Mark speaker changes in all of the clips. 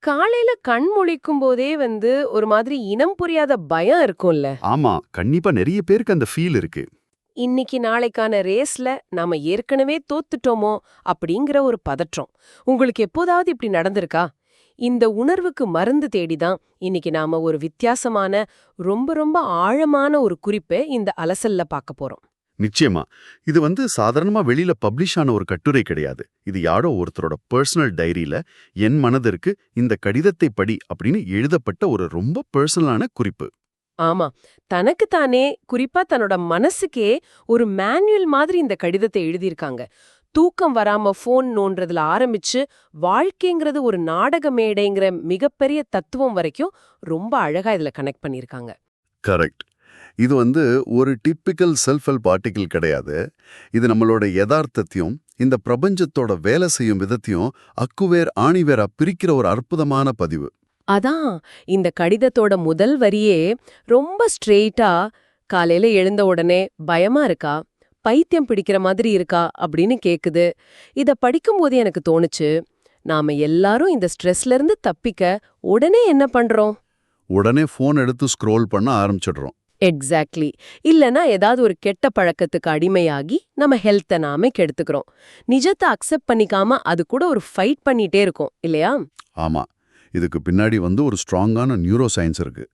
Speaker 1: காலையில கண் முழிக்கும் போதே ஒரு மாதிரி இனம் புரியாத பயம் இருக்கும்ல.
Speaker 2: ஆமா, கண்டிப்பா நெறைய பேருக்கு அந்த ஃபீல் இருக்கு.
Speaker 1: இன்னைக்கு நாளைக்கான ரேஸ்ல நாம ஏற்கனவே தோத்துட்டோமோ அப்படிங்கிற ஒரு பதற்றம். உங்களுக்கு எப்போதாவது இப்படி நடந்திருக்கா? இந்த உணர்வுக்கு மருந்து தேடிதான் இன்னைக்கு நாம ஒரு வித்தியாசமான, ரொம்ப ரொம்ப ஆழமான ஒரு குறிப்பை இந்த அலசல்ல பார்க்க போறோம்.
Speaker 2: நிச்சயமா. இது சாதாரணமா வெளியில பப்ளிஷ் ஆன ஒரு கட்டுரை கிடையாது. இது யாரோ ஒருத்தரோட பர்சனல் டைரியில என் மனதிற்கு இந்த கடிதத்தை படி அப்படின்னு எழுதப்பட்ட ஒரு ரொம்ப பர்சனலான குறிப்பு.
Speaker 1: ஆமா. தனக்கு தானே, குறிப்பா தன்னோட மனசுக்கே ஒரு மேனுவல் மாதிரி இந்த கடிதத்தை எழுதியிருக்காங்க. தூக்கம் வராம ஃபோன் நோன்றதுல ஆரம்பிச்சு, வாழ்க்கைங்கிறது ஒரு நாடக மேடைங்கிற மிகப்பெரிய தத்துவம் வரைக்கும் ரொம்ப அழகா இதுல கனெக்ட் பண்ணியிருக்காங்க.
Speaker 2: கரெக்ட். இது ஒரு டிப்பிக்கல் செல்ஃப் ஹெல்ப் ஆர்டிகிள் கிடையாது. இது நம்மளோட யதார்த்தத்தையும் இந்த பிரபஞ்சத்தோட வேலை செய்யும் விதத்தையும் அக்குவேர் ஆணிவேரா பிரிக்கிற ஒரு அற்புதமான பதிவு.
Speaker 1: அதான், இந்த கடிதத்தோட முதல் வரியே ரொம்ப ஸ்ட்ரெயிட்டா, காலையில எழுந்த உடனே பயமா இருக்கா, பைத்தியம் பிடிக்கிற மாதிரி இருக்கா அப்படின்னு கேக்குது. இத படிக்கும்போது எனக்கு தோணுச்சு, நாம எல்லாரும் இந்த ஸ்ட்ரெஸ்ல இருந்து தப்பிக்க உடனே என்ன பண்றோம்?
Speaker 2: உடனே ஃபோன் எடுத்து ஸ்க்ரோல் பண்ண ஆரம்பிச்சிடுறோம்.
Speaker 1: எக்ஸாக்ட்லி. இல்லனா ஏதாவது ஒரு கெட்ட பழக்கத்துக்கு அடிமையாகி நம்ம ஹெல்த்தை நாமே கெடுத்துக்கிறோம். நிஜத்தை அக்செப்ட் பண்ணிக்காம அது கூட ஒரு ஃபைட் பண்ணிட்டே இருக்கும் இல்லையா?
Speaker 2: ஆமா. இதுக்கு பின்னாடி ஒரு ஸ்ட்ராங்கான நியூரோ சயின்ஸ் இருக்கு.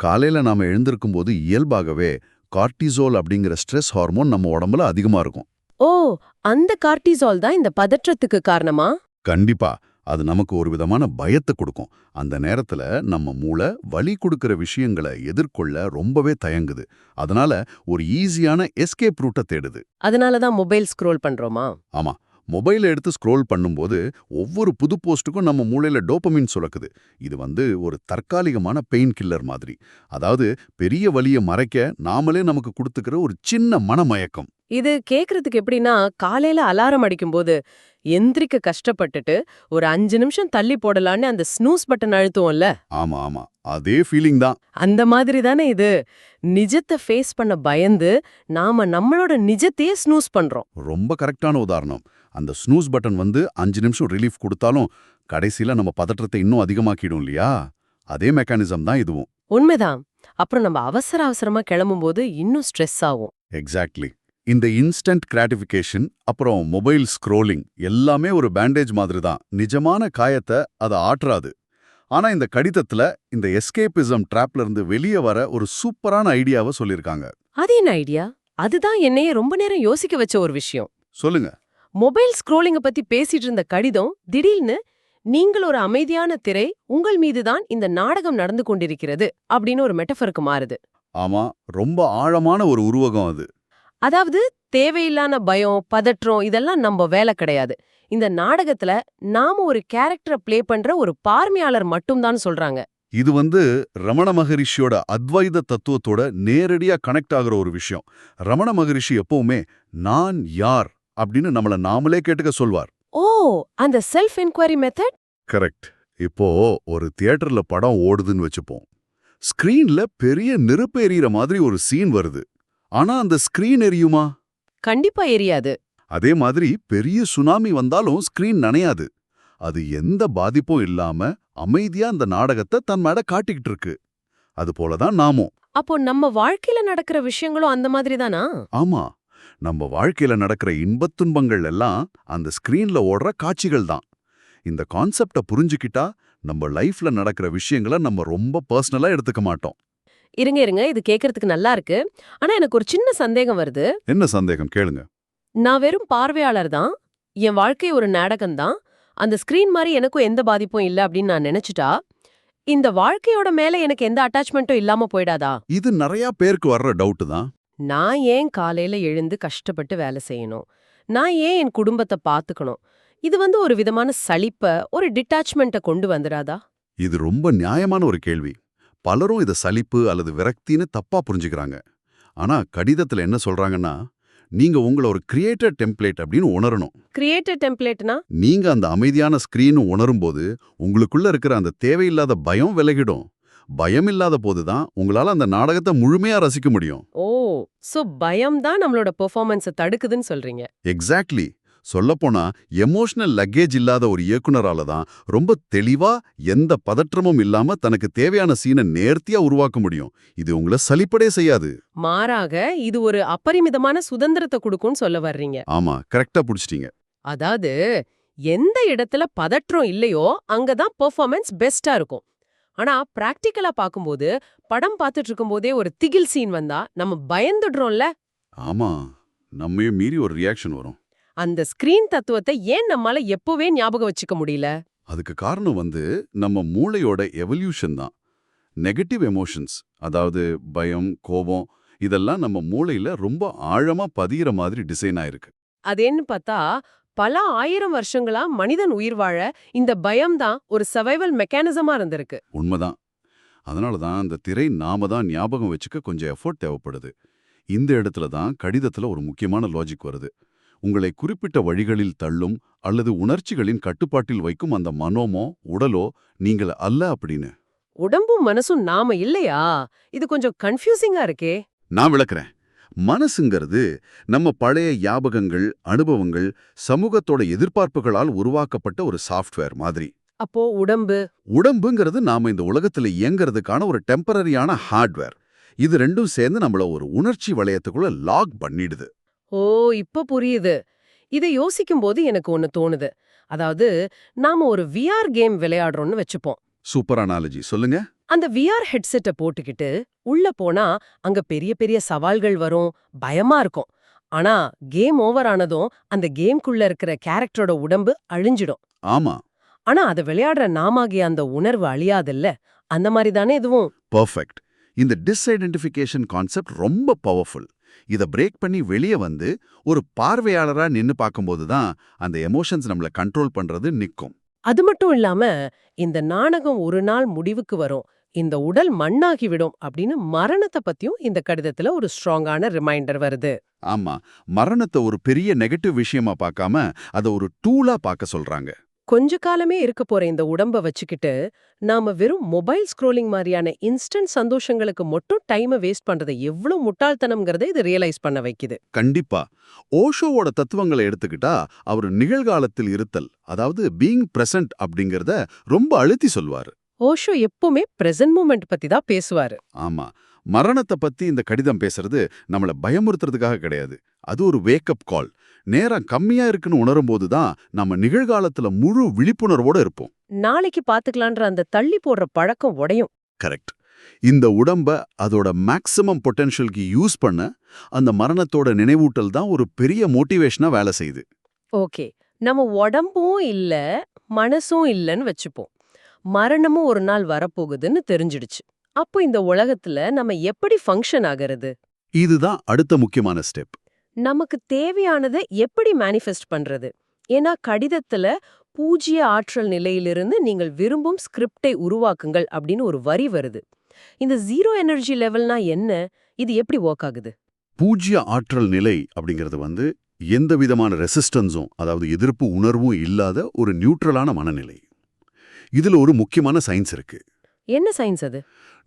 Speaker 2: காலையில நாம எழுந்திருக்கும் போது இயல்பாகவே கார்டிசோல் அப்படிங்கிற ஸ்ட்ரெஸ் ஹார்மோன் நம்ம உடம்புல அதிகமா இருக்கும்.
Speaker 1: ஓ, அந்த கார்டிசால் தான் இந்த பதற்றத்துக்கு காரணமா?
Speaker 2: கண்டிப்பா. அது நமக்கு ஒரு விதமான பயத்தை கொடுக்கும். அந்த நேரத்துல நம்ம மூளை வலி கொடுக்கிற விஷயங்களை எதிர்கொள்ள ரொம்பவே தயங்குது. அதனால ஒரு ஈஸியான எஸ்கேப் ரூட்டை தேடுது.
Speaker 1: அதனால தான் மொபைல் ஸ்க்ரோல் பண்றோமா?
Speaker 2: ஆமா. மொபைலை எடுத்து ஸ்க்ரோல் பண்ணும்போது ஒவ்வொரு புது போஸ்ட்டுக்கும் நம்ம மூளையில டோபமின் சுரக்குது. இது ஒரு தற்காலிகமான பெயின் கில்லர் மாதிரி. அதாவது பெரிய வலியை மறைக்க நாமளே நமக்கு கொடுத்துக்கிற ஒரு சின்ன மனமயக்கம்.
Speaker 1: இது கேக்குறதுக்கு எப்படின்னா, காலையில அலாரம் அடிக்கும்போது எந்திரிக்க கஷ்டப்பட்டுட்டு ஒரு 5 நிமிஷம் தள்ளி போடலான்னு அந்த ஸ்னூஸ் பட்டன் அழுத்துவோம்ல.
Speaker 2: ஆமா ஆமா, அதே ஃபீலிங் தான்.
Speaker 1: அந்த மாதிரி தானே இது. நிஜத்தை ஃபேஸ் பண்ண பயந்து நாம நம்மளோட நிஜத்தையே ஸ்னூஸ் பண்றோம்.
Speaker 2: ரொம்ப கரெக்டான உதாரணம். அந்த ஸ்னூஸ் பட்டன் 5 நிமிஷம் ரிலீஃப் கொடுத்தாலும் கடைசியில நம்ம பதற்றத்தை இன்னும் அதிகமாக்கிடும் இல்லையா? அதே மெக்கானிசம் தான் இதுவும்.
Speaker 1: உண்மைதான். அப்புறம் நம்ம அவசர அவசரமா கிளம்பும்போது இன்னும் ஸ்ட்ரெஸ் ஆகும்.
Speaker 2: எக்ஸாக்ட்லி. இந்த இன்ஸ்டன்ட் கிராட்டிஃபிகேஷன் அப்புறம் மொபைல் ஸ்க்ரோலிங் எல்லாமே ஒரு பேண்டேஜ் மாதிரி தான். நிஜமான காயத்தை அதை ஆற்றாது. ஆனா இந்த கடிதத்துல இந்த எஸ்கேபிசம் ட்ராப்ல இருந்து வெளியே வர ஒரு சூப்பரான ஐடியாவை சொல்லியிருக்காங்க.
Speaker 1: அது என்ன ஐடியா? அதுதான் என்னையே ரொம்ப நேரம் யோசிக்க வச்ச ஒரு விஷயம்.
Speaker 2: சொல்லுங்க.
Speaker 1: மொபைல் ஸ்க்ரோலிங்க பத்தி பேசிட்டு இருந்த கடிதம் திடீர்னு, நீங்கள் ஒரு அமைதியான திரை, உங்கள் மீதுதான் இந்த நாடகம் நடந்து கொண்டிருக்கிறது அப்படின்னு ஒரு மெட்டஃபருக்கு மாறுது.
Speaker 2: ஆமா, ரொம்ப ஆழமான ஒரு உருவகம் அது.
Speaker 1: அதாவது தேவையில்லான பயம், பதற்றம் இதெல்லாம் நம்ம வேலை கிடையாது. இந்த நாடகத்துல நாம ஒரு கேரக்டரை ப்ளே பண்ற ஒரு பார்வையாளர் மட்டும்தான் சொல்றாங்க.
Speaker 2: இது ரமண மகரிஷியோட அத்வைத தத்துவத்தோட நேரடியா கனெக்ட் ஆகுற ஒரு விஷயம். ரமண மகரிஷி எப்பவுமே நான் யார் அப்படின்னு நம்மள நாமளே கேட்டுக்க சொல்வார்.
Speaker 1: ஓ, அந்த செல்ஃப் என்கொயரி மெத்தட்.
Speaker 2: கரெக்ட். இப்போ ஒரு தியேட்டர்ல படம் ஓடுதுன்னு வச்சுப்போம். ஸ்கிரீன்ல பெரிய நெருப்பு எரியிற மாதிரி ஒரு சீன் வருது. ஆனா அந்த ஸ்கிரீன் எரியுமா?
Speaker 1: கண்டிப்பா எரியாது.
Speaker 2: அதே மாதிரி பெரிய சுனாமி வந்தாலும் ஸ்கிரீன் நனையாது. அது எந்த பாதிப்பும் இல்லாம அமைதியா அந்த நாடகத்தை தன் மேல காட்டிக்கிட்டு இருக்கு. அது போலதான் நாமும்.
Speaker 1: அப்போ நம்ம வாழ்க்கையில நடக்கிற விஷயங்களும் அந்த மாதிரி தானா?
Speaker 2: ஆமா, நம்ம வாழ்க்கையில நடக்கிற இன்பத் துன்பங்கள் எல்லாம் அந்த ஸ்கிரீன்ல ஓடுற காட்சிகள் தான். இந்த கான்செப்ட புரிஞ்சுக்கிட்டா நம்ம லைஃப்ல நடக்கிற விஷயங்களை நம்ம ரொம்ப பர்சனலா எடுத்துக்க மாட்டோம்.
Speaker 1: இருங்க இருங்க, இது கேக்குறதுக்கு நல்லா இருக்கு. ஆனா எனக்கு ஒரு சின்ன சந்தேகம் வருது.
Speaker 2: என்ன சந்தேகம்? கேளுங்க.
Speaker 1: நான் வெறும் பார்வையாளர் தான், என் வாழ்க்கை ஒரு நாடகம் தான், அந்த ஸ்கிரீன் மாதிரி எனக்கும் எந்த பாதிப்பும் இல்ல அப்படின்னு நான் நினைச்சிட்டா, இந்த வாழ்க்கையோட மேல எனக்கு எந்த அட்டாச்மெண்ட்டும் இல்லாம போயிடாதா?
Speaker 2: இது நிறைய பேருக்கு வர்ற டவுட் தான்.
Speaker 1: நான் ஏன் காலையில எழுந்து கஷ்டப்பட்டு வேலை செய்யணும்? நான் ஏன் என் குடும்பத்தை பாத்துக்கணும்? இது ஒரு விதமான சலிப்ப, ஒரு டிட்டாச்மெண்ட்டை கொண்டு வந்துடாதா?
Speaker 2: இது ரொம்ப நியாயமான ஒரு கேள்வி. பலரும் இத சலிப்பு அல்லது விரக்தின்னு தப்பா புரிஞ்சுக்கிறாங்க. ஆனா கடிதத்துல என்ன சொல்றாங்கன்னா, நீங்க உங்கள ஒரு கிரியேட்டர் டெம்ப்ளேட் அப்படின்னு உணரணும்.
Speaker 1: கிரியேட்டர் டெம்ப்ளேட்னா?
Speaker 2: நீங்க அந்த அமைதியான ஸ்கிரீன் உணரும்போது உங்களுக்குள்ள இருக்கிற அந்த தேவையில்லாத பயம் விலகிடும். பயம் இல்லாத போதுதான் உங்களால அந்த நாடகத்தை முழுமையா ரசிக்க முடியும்.
Speaker 1: ஓ, சோ பயம் தான் நம்மளோட பெர்ஃபார்மன்ஸை தடுக்குதுன்னு சொல்றீங்க.
Speaker 2: எக்ஸாக்ட்லி. சொல்லப்போனா எமோஷனல் லக்கேஜ் இல்லாத ஒரு இயக்குனரால தான் ரொம்ப தெளிவா எந்த பதற்றமும் இல்லாம தனக்கு தேவையான சீனை நேர்த்தியா உருவாக்க முடியும். இது உங்களை சலிப்படே செய்யாது.
Speaker 1: மாறாக இது ஒரு அப்பரிமிதமான சுதந்திரத்தை கொடுக்கும்னு சொல்ல வர்றீங்க.
Speaker 2: ஆமா, கரெக்டா புடிச்சிட்டீங்க.
Speaker 1: அதாவது எந்த இடத்துல பதற்றம் இல்லையோ அங்கதான் பெர்ஃபார்மன்ஸ் பெஸ்டா இருக்கும். ஆனா பிராக்டிக்கலா பாக்கும்போது படம் பார்த்துட்டு இருக்கும்போதே ஒரு திகில் சீன் வந்தா நம்ம பயந்துடுறோம்ல.
Speaker 2: ஆமா, நம்மையும் மீறி ஒரு ரியாக்ஷன் வரும்.
Speaker 1: அந்த ஸ்கிரீன் தத்துவத்தை ஏன் நம்மால எப்பவே ஞாபகம் வச்சுக்க முடியல?
Speaker 2: அதுக்கு காரணம் நம்ம மூளையோட எவல்யூஷன் தான். நெகட்டிவ் எமோஷன்ஸ், அதாவது பயம், கோபம், இதெல்லாம் நம்ம மூளையில ரொம்ப ஆழமா பதியிற மாதிரி டிசைன் ஆயிருக்கு.
Speaker 1: அதேன்னு பார்த்தா பல 1000 வருஷங்களா மனிதன் உயிர் வாழ இந்த பயம்தான் ஒரு சர்வைவல் மெக்கானிசமா இருந்திருக்கு.
Speaker 2: உண்மைதான். அதனால தான் அந்த திரை நாம தான் ஞாபகம் வச்சுக்க கொஞ்சம் எஃபோர்ட் தேவைப்படுது. இந்த இடத்துல தான் கடிதத்துல ஒரு முக்கியமான லாஜிக் வருது. உங்களை குறிப்பிட்ட வழிகளில் தள்ளும் அல்லது உணர்ச்சிகளின் கட்டுப்பாட்டில் வைக்கும் அந்த மனோமோ உடலோ நீங்கள் அல்ல அப்படின்னு.
Speaker 1: உடம்பும் மனசும் நாம இல்லையா? இது கொஞ்சம் கன்ஃபியூசிங்கா இருக்கே.
Speaker 2: நான் விளக்குறேன். மனசுங்கிறது நம்ம பழைய ஞாபகங்கள், அனுபவங்கள், சமூகத்தோட எதிர்பார்ப்புகளால் உருவாக்கப்பட்ட ஒரு சாஃப்ட்வேர் மாதிரி.
Speaker 1: அப்போ
Speaker 2: உடம்புங்கிறது நாம இந்த உலகத்துல இயங்குறதுக்கான ஒரு டெம்பரரியான ஹார்ட்வேர். இது ரெண்டும் சேர்ந்து நம்மள ஒரு உணர்ச்சி வளையத்துக்குள்ள லாக் பண்ணிடுது.
Speaker 1: ஓ, இப்ப புரியுது. இதை யோசிக்கும் போது எனக்கு ஒன்னு தோணுது. அதாவது நாம ஒரு விஆர் கேம் விளையாடுறோம்னு வச்சுப்போம்.
Speaker 2: சூப்பர் அனாலஜி, சொல்லுங்க.
Speaker 1: அந்த விஆர் ஹெட்செட்டை போட்டுக்கிட்டு உள்ள போனா அங்க பெரிய பெரிய சவால்கள் வரும், பயமா இருக்கும். ஆனா கேம் ஓவர் ஆனதும் அந்த கேம்குள்ள இருக்கிற கேரக்டரோட உடம்பு அழிஞ்சிடும்.
Speaker 2: ஆமா,
Speaker 1: ஆனா அதை விளையாடுற நாமாகிய அந்த உணர்வு அழியாதுல்ல. அந்த மாதிரி தானே இதுவும்.
Speaker 2: பெர்ஃபெக்ட். இந்த டிஸ்ஐடென்டிஃபிகேஷன் கான்செப்ட் ரொம்ப பவர்ஃபுல். இத பிரேக் பண்ணி வெளியே வந்து ஒரு பார்வையாளரா நின்னு பார்க்கும்போது தான் அந்த எமோஷன்ஸ் நம்மள கண்ட்ரோல் பண்றது நிக்கும்.
Speaker 1: அது மட்டும் இல்லாம இந்த நாடகம் ஒரு நாள் முடிவுக்கு வரும், இந்த உடல் மண்ணாகிவிடும் அப்படின்னு மரணத்தை பத்தியும் இந்த கடிதத்துல ஒரு ஸ்ட்ராங்கான ரிமைண்டர் வருது.
Speaker 2: ஆமா, மரணத்தை ஒரு பெரிய நெகட்டிவ் விஷயமா பார்க்காம அதை ஒரு டூலா பார்க்க சொல்றாங்க.
Speaker 1: கொஞ்ச காலமே இருக்க போற இந்த உடம்ப வச்சுக்கிட்டு நாம வெறும் மொபைல் ஸ்க்ரோலிங் மாதிரியான இன்ஸ்டன்ட் சந்தோஷங்களுக்கு மட்டும் டைமை வேஸ்ட் பண்றது எவ்வளவு முட்டாள்தனம்ங்கறத இது ரியலைஸ் பண்ண வைக்குது.
Speaker 2: கண்டிப்பா. ஓஷோவோட தத்துவங்களை எடுத்துக்கிட்டா அவர் நிகழ்காலத்தில் இருத்தல், அதாவது பீயிங் பிரசன்ட் அப்படிங்கறத ரொம்ப அழுத்தி சொல்வாரு.
Speaker 1: ஓஷோ எப்பவுமே பிரசன்ட் மூமெண்ட் பத்தி தான் பேசுவாரு.
Speaker 2: ஆமா, மரணத்தை பத்தி இந்த கடிதம் பேசுறது நம்மள பயமுறுத்துறதுக்காக கிடையாது. அது ஒரு வேக்கப் கால். நேரம் கம்மியா இருக்குன்னு உணரும்போது தான் நம்ம நிகழ்காலத்துல முழு விழிப்புணர்வோட இருப்போம்.
Speaker 1: நாளைக்கு பாத்துக்கலான்ற அந்த தள்ளி போடுற பழக்கம் உடையும்.
Speaker 2: கரெக்ட். இந்த உடம்ப அதோட மேக்ஸிமம் பொட்டென்ஷியலுக்கு யூஸ் பண்ண அந்த மரணத்தோட நினைவூட்டல் தான் ஒரு பெரிய மோட்டிவேஷனா வேலை செய்யுது.
Speaker 1: ஓகே, நம்ம உடம்பும் இல்ல மனசும் இல்லன்னு வச்சுப்போம். மரணமும் ஒரு நாள் வரப்போகுதுன்னு தெரிஞ்சிடுச்சு. அப்போ இந்த உலகத்துல நம்ம எப்படி ஃபங்க்ஷன் ஆகிறது?
Speaker 2: இதுதான் அடுத்த முக்கியமான ஸ்டெப்.
Speaker 1: நமக்கு தேவையானதை எப்படி மேனிஃபெஸ்ட் பண்றது? ஏன்னா கடிதத்துல பூஜ்ய ஆற்றல் நிலையிலிருந்து நீங்கள் விரும்பும் ஸ்கிரிப்டை உருவாக்குங்கள் அப்படின்னு ஒரு வரி வருது. இந்த ஜீரோ எனர்ஜி லெவல்னா என்ன? இது எப்படி ஒர்க் ஆகுது?
Speaker 2: பூஜ்ய ஆற்றல் நிலை அப்படிங்கிறது எந்த விதமான ரெசிஸ்டன்ஸும், அதாவது எதிர்ப்பு உணர்வும் இல்லாத ஒரு நியூட்ரலான மனநிலை. இதுல ஒரு முக்கியமான சயின்ஸ் இருக்கு.
Speaker 1: என்ன சயின்ஸ் அது?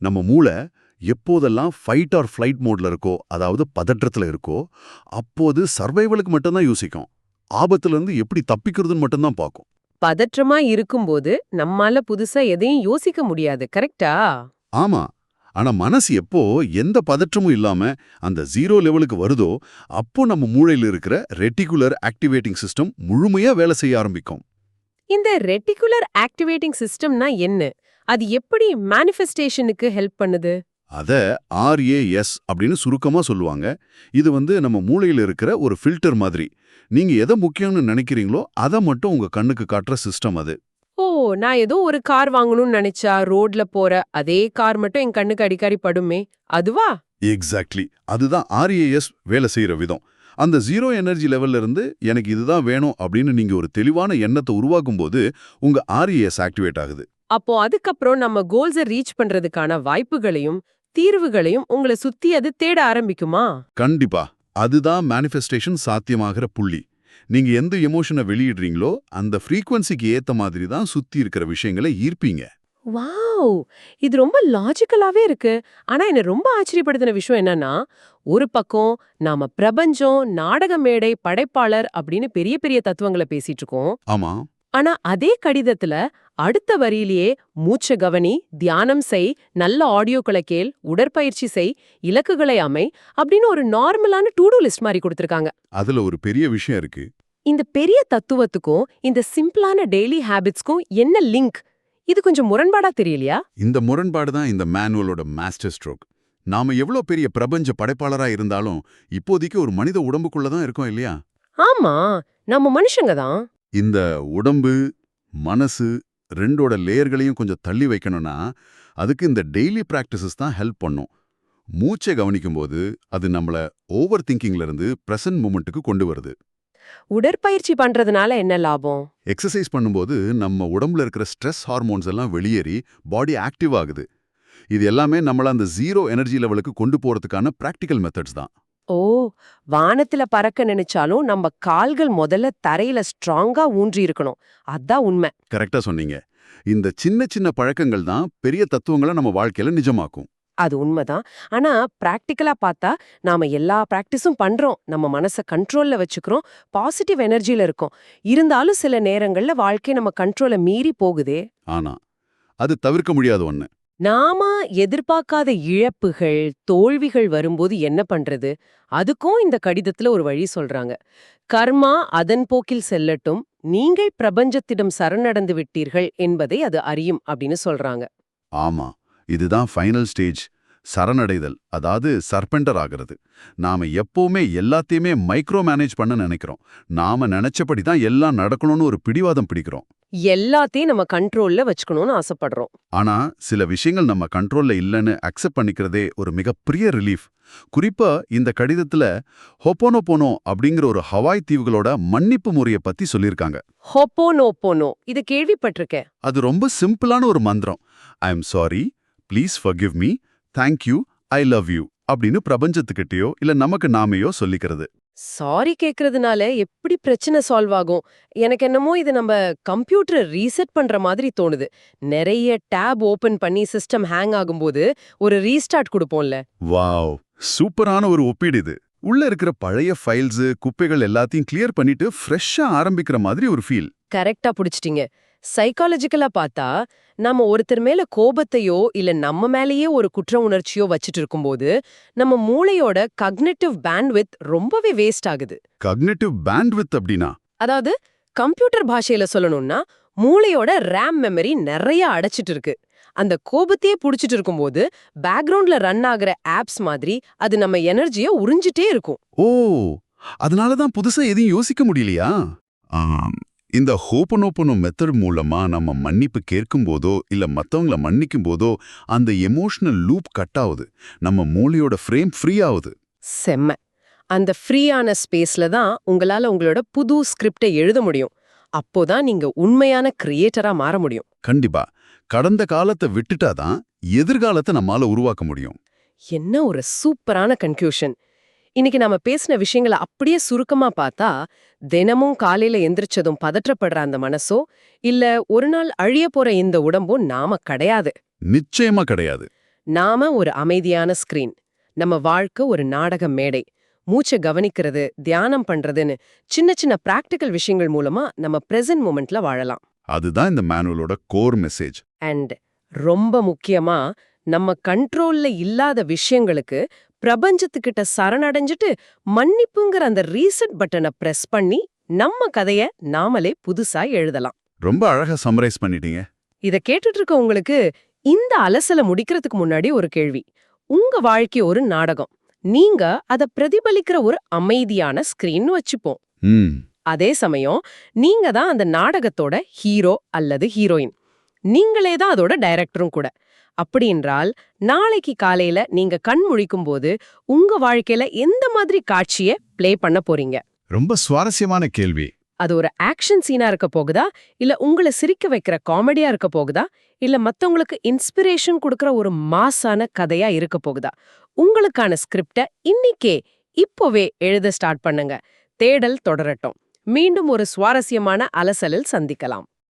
Speaker 2: நம்ம மூளை எப்போதெல்லாம் ஃபைட் ஆர் ஃப்ளைட் மோட்ல இருக்கோ, அதாவது பதற்றத்துல இருக்கோ, அப்போது சர்வைவலுக்கு மட்டும்தான் யோசிக்கும். ஆபத்துல இருந்து எப்படி தப்பிக்கிறதுன்னு மட்டும்தான் பார்க்கும்.
Speaker 1: பதற்றமா இருக்கும்போது நம்மால புதுசா எதையும் யோசிக்க முடியாது, கரெக்டா?
Speaker 2: ஆமா, ஆனா மனசு எப்போ எந்த பதற்றமும் இல்லாம அந்த ஜீரோ லெவலுக்கு வருதோ, அப்போ நம்ம மூளையில இருக்கிற ரெட்டிகுலர் ஆக்டிவேட்டிங் சிஸ்டம் முழுமையா வேலை செய்ய ஆரம்பிக்கும்.
Speaker 1: இந்த ரெட்டிகுலர் ஆக்டிவேட்டிங் சிஸ்டம்னா என்ன? அது எப்படி மேனிஃபெஸ்டேஷனுக்கு ஹெல்ப் பண்ணுது?
Speaker 2: அத RAS அப்படின்னு சுருக்கமா சொல்லுவாங்க. இது நம்ம மூளையில இருக்கிற ஒரு ஃபில்டர் மாதிரி. நீங்க எதை முக்கியம்னு நினைக்கிறீங்களோ அதை மட்டும் உங்க கண்ணுக்கு காட்டுற சிஸ்டம் அது.
Speaker 1: ஓ, நான் ஏதோ ஒரு கார் வாங்கணும்னு நினைச்சா ரோட்ல போற அதே கார் மட்டும் என் கண்ணுக்கு அடிக்கடி படுமே, அதுவா?
Speaker 2: எக்ஸாக்ட்லி, அதுதான் RAS வேலை செய்யற விதம். அந்த ஜீரோ எனர்ஜி லெவல்ல இருந்து எனக்கு இதுதான் வேணும் அப்படின்னு நீங்க ஒரு தெளிவான எண்ணத்தை உருவாக்கும் போது உங்க RAS ஆக்டிவேட் ஆகுது.
Speaker 1: அப்போ அதுக்கப்புறம் நம்ம கோல்ஸை ரீச் பண்றதுக்கான வாய்ப்புகளையும் தீர்வுகளையும் உங்களை சுத்தி அது தேட ஆரம்பிக்குமா?
Speaker 2: கண்டிப்பா. அதுதான் மேனிஃபெஸ்டேஷன் சாத்தியமாகிற புள்ளி. நீங்க எந்த எமோஷனை வெளியிடுறீங்களோ அந்த ஃப்ரீக்வன்சிக்கு ஏத்த மாதிரி தான் சுத்தி இருக்கிற விஷயங்களை ஈர்ப்பீங்க.
Speaker 1: வாவ்! இது ரொம்ப லாஜிக்கலாவே இருக்கு. ஆனா என்ன ரொம்ப ஆச்சரியப்படுத்தின விஷயம் என்னன்னா, ஒரு பக்கம் நாம பிரபஞ்சம், நாடக மேடை, படைப்பாளர் அப்படின்னு பெரிய பெரிய தத்துவங்கள பேசிட்டு இருக்கோம்.
Speaker 2: ஆமா.
Speaker 1: ஆனா அதே கடிதத்துல அடுத்த வரியிலேயே மூச்ச கவனி, தியானம் செய், நல்ல ஆடியோக்களை கேள், உடற்பயிற்சி செய், இலக்குகளை அமை அப்படின்னு ஒரு நார்மலான டூ டூ லிஸ்ட் மாதிரி கொடுத்திருக்காங்க.
Speaker 2: அதுல ஒரு பெரிய விஷயம் இருக்கு.
Speaker 1: இந்த பெரிய தத்துவத்துக்கும் இந்த சிம்பிளான டெய்லி ஹாபிட்ஸ்க்கும் என்ன லிங்க்? இது கொஞ்சம் முரண்பாடா தெரியலையா?
Speaker 2: இந்த முரண்பாடு தான் இந்த மேனுவலோட மாஸ்டர் ஸ்ட்ரோக். நாம எவ்வளோ பெரிய பிரபஞ்ச படைப்பாளரா இருந்தாலும் இப்போதைக்கு ஒரு மனித உடம்புக்குள்ள தான் இருக்கோம் இல்லையா?
Speaker 1: ஆமா, நம்ம மனுஷங்க தான்.
Speaker 2: இந்த உடம்பு, மனசு ரெண்டோட லேயர்களையும் கொஞ்சம் தள்ளி வைக்கணும்னா அதுக்கு இந்த டெய்லி பிராக்டிசஸ் தான் ஹெல்ப் பண்ணும். மூச்சை கவனிக்கும்போது அது நம்மள ஓவர் திங்கிங்ல இருந்து பிரசன்ட் மூமெண்ட்டுக்கு கொண்டு வருது.
Speaker 1: உடற்பயிற்சி பண்றதுனால என்ன லாபம்?
Speaker 2: எக்ஸசைஸ் பண்ணும்போது நம்ம உடம்புல இருக்கிற ஸ்ட்ரெஸ் ஹார்மோன்ஸ் எல்லாம் வெளியேறி பாடி ஆக்டிவ் ஆகுது. இது எல்லாமே நம்மள அந்த ஜீரோ எனர்ஜி லெவலுக்கு கொண்டு போறதுக்கான பிராக்டிக்கல் மெத்தட்ஸ் தான்.
Speaker 1: ஓ, வானத்துல பறக்க நினைச்சாலும் நம்ம கால்கள் முதல்ல தரையில ஸ்ட்ராங்கா ஊன்றி இருக்கணும். அதான் உண்மை.
Speaker 2: கரெக்டா சொன்னீங்க. இந்த சின்ன சின்ன பழக்கங்கள் தான் பெரிய தத்துவங்களை நம்ம வாழ்க்கையில நிஜமாக்கும்.
Speaker 1: அது உண்மைதான். ஆனா பிராக்டிக்கலா பார்த்தா நாம எல்லா பிராக்டிஸும் பண்றோம். நம்ம மனச கண்ட்ரோல்ல வச்சுக்கிறோம். பாசிட்டிவ் எனர்ஜில இருக்கோம். இருந்தாலும் சில நேரங்கள்ல வாழ்க்கை நம்ம கண்ட்ரோலை மீறி போகுதே.
Speaker 2: ஆனா அது தவிர்க்க முடியாத ஒண்ணு.
Speaker 1: நாம எதிர்பார்க்காத இழப்புகள், தோல்விகள் வரும்போது என்ன பண்றது? அதுக்கும் இந்த கடிதத்துல ஒரு வழி சொல்றாங்க. கர்மா அதன் போக்கில் செல்லட்டும், நீங்கள் பிரபஞ்சத்திடம் சரணடைந்து விட்டீர்கள் என்பதை அது அறியும் அப்படின்னு சொல்றாங்க.
Speaker 2: ஆமா, இதுதான் ஃபைனல் ஸ்டேஜ். சரணடைதல், அதாவது சர்பெண்டர் ஆகிறது. நாம எப்பவுமே எல்லாத்தையுமே மைக்ரோ மேனேஜ் பண்ண நினைக்கிறோம். நாம நினைச்சபடி தான் எல்லாம் நடக்கணும்னு ஒரு பிடிவாதம் பிடிக்கிறோம்.
Speaker 1: எல்லாத்தையும் நம்ம கண்ட்ரோல்ல வச்சுக்கணும்னு ஆசைப்படுறோம்.
Speaker 2: ஆனா சில விஷயங்கள் நம்ம கண்ட்ரோல்ல இல்லைன்னு அக்செப்ட் பண்ணிக்கிறதே ஒரு மிகப்பெரிய ரிலீஃப். குறிப்பா இந்த கடிதத்துல ஹொப்போனோபோனோ அப்படிங்கிற ஒரு ஹவாய் தீவுகளோட மன்னிப்பு முறையை பத்தி சொல்லியிருக்காங்க.
Speaker 1: ஹொப்போனோபோனோ, இத கேள்விப்பட்டிருக்கேன்.
Speaker 2: அது ரொம்ப சிம்பிளான ஒரு மந்திரம். I am sorry, please forgive me, thank you, I love you அப்படின்னு பிரபஞ்சத்துக்கிட்டயோ இல்ல நமக்கு நாமையோ சொல்லிக்கிறது.
Speaker 1: சாரி கேக்குறதுனால எப்படி பிரச்சனை சால்வ் ஆகும்? எனக்கு என்னமோ இது நம்ம கம்ப்யூட்டரை ரீசெட் பண்ற மாதிரி தோணுது. நிறைய டேப் ஓபன் பண்ணி சிஸ்டம் ஹேங் ஆகும்போது ஒரு ரீஸ்டார்ட் கொடுப்போம்ல.
Speaker 2: வாவ், சூப்பரான ஒரு ஒப்பீடு இது. உள்ள இருக்கிற பழைய ஃபைல்ஸ், குப்பைகள் எல்லாத்தையும் கிளியர் பண்ணிட்டு ஃப்ரெஷ்ஷா ஆரம்பிக்கிற மாதிரி ஒரு ஃபீல்.
Speaker 1: கரெக்டா புடிச்சிட்டீங்க. சைக்காலஜிக்கலா பார்த்தா நம்ம ஒருத்தர் மேல கோபத்தையோ இல்ல நம்ம மேலேயே ஒரு குற்ற உணர்ச்சியோ வச்சுட்டு இருக்கும்போது நம்ம மூளையோட கக்னிட்டிவ் பேண்ட்வித் ரொம்பவே வேஸ்ட் ஆகுது.
Speaker 2: கக்னிட்டிவ் பேண்ட்வித் அப்படின்னா?
Speaker 1: அதாவது கம்ப்யூட்டர் பாஷையில சொல்லணும்னா மூளையோட ரேம் மெமரி நிறைய அடைச்சிட்டு இருக்கு. அந்த கோபத்தையே புடிச்சிட்டு இருக்கும்போது பேக்ரவுண்ட்ல ரன் ஆகுற ஆப்ஸ் மாதிரி அது நம்ம எனர்ஜிய உறிஞ்சிட்டே இருக்கும்.
Speaker 2: ஓ, அதனால தான் புதுசா எதையும் யோசிக்க முடியலையா? இந்த ஹோபனோபனோ மெத்தட் மூலமா நம்ம மன்னிப்பு கேட்கும் போதோ இல்ல மத்தவங்கள மன்னிக்கும் போதோ அந்த எமோஷனல் லூப் கட் ஆகுது. நம்ம மூளையோட ஃப்ரேம் ஃப்ரீ ஆகுது.
Speaker 1: செம்ம. அந்த ஃப்ரீயான ஸ்பேஸ்ல தான் உங்களால உங்களோட புது ஸ்கிரிப்டை எழுத முடியும். அப்போதான் நீங்க உண்மையான கிரியேட்டரா மாற முடியும்.
Speaker 2: கண்டிப்பா. கடந்த காலத்தை விட்டுட்டாதான் எதிர்காலத்தை நம்மால உருவாக்க முடியும்.
Speaker 1: என்ன ஒரு சூப்பரான கன்க்ளூஷன். இன்னைக்கு நாம பேசின விஷயங்களை அப்படியே சுருக்கமா பார்த்தா, தினமும் காலையில எந்திரிச்சதும் பதற்றப்படுற அந்த மனசோ இல்ல ஒரு நாள் அழிய போற இந்த உடம்பும் நாம கிடையாது.
Speaker 2: நிச்சயமா கிடையாது.
Speaker 1: நாம ஒரு அமைதியான ஸ்கிரீன். நம்ம வாழ்க்கை ஒரு நாடக மேடை. மூச்சை கவனிக்கிறது, தியானம் பண்றதுன்னு சின்ன சின்ன பிராக்டிக்கல் விஷயங்கள் மூலமா நம்ம பிரசன்ட் மூமெண்ட்ல வாழலாம்.
Speaker 2: அதுதான் இந்த மேனுவலோட கோர் மெசேஜ்.
Speaker 1: அண்ட் ரொம்ப முக்கியமா நம்ம கண்ட்ரோல்ல இல்லாத விஷயங்களுக்கு பிரபஞ்சத்துக்கிட்ட சரணடைஞ்சிட்டு மன்னிப்புங்கிற அந்த ரீசெட் பட்டனை பிரஸ் பண்ணி நம்ம கதைய நாமளே புதுசா எழுதலாம்.
Speaker 2: ரொம்ப அழகா சம்மரைஸ் பண்ணிட்டீங்க.
Speaker 1: இத கேட்டுட்டு இருக்க உங்களுக்கு இந்த அலசல முடிக்கிறதுக்கு முன்னாடி ஒரு கேள்வி. உங்க வாழ்க்கை ஒரு நாடகம். நீங்க அத பிரதிபலிக்கிற ஒரு அமைதியான ஸ்கிரீன் வச்சுப்போம். அதே சமயம் நீங்க தான் அந்த நாடகத்தோட ஹீரோ அல்லது ஹீரோயின். நீங்களே தான் அதோட டைரக்டரும் கூட. அப்படி என்றால் நாளைக்கு காலையில நீங்க கண் முழிக்கும் போது உங்க வாழ்க்கையில எந்த மாதிரி காட்சியை ப்ளே பண்ண போறீங்க?
Speaker 2: ரொம்ப சுவாரஸ்யமான கேள்வி.
Speaker 1: அது ஒரு ஆக்ஷன் சீனா இருக்க போகுதா, இல்ல உங்களை சிரிக்க வைக்கிற காமெடியா இருக்க போகுதா, இல்ல மத்தவங்களுக்கு இன்ஸ்பிரேஷன் கொடுக்கற ஒரு மாசான கதையா இருக்க போகுதா? உங்களுக்கான ஸ்கிரிப்ட இன்னிக்கே இப்போவே எழுத ஸ்டார்ட் பண்ணுங்க. தேடல் தொடரட்டும். மீண்டும் ஒரு சுவாரஸ்யமான அலசலில் சந்திக்கலாம்.